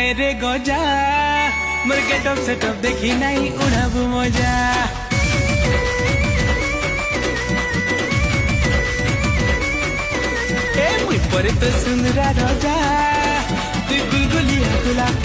हाय रे गजा मोर getup setup देखी नहीं उड़ाबू मजा ए मुई परे तो सुंदरा रजा तू गुलगुलिया गुलाब